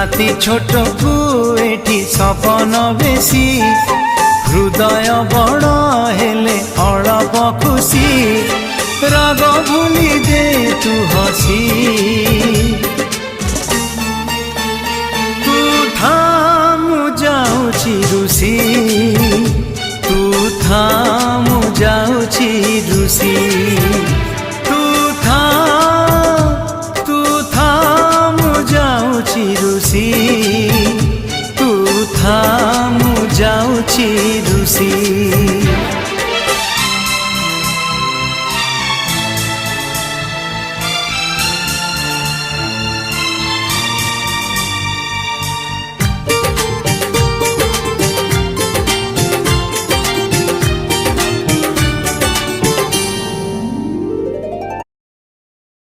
राति छोट को एठी सपन बेसी हृदय बड़ हेले अळप खुशी राग भूली दे तू हसी तू था मु जाऊची रुसी तू था मु जाऊची रुसी।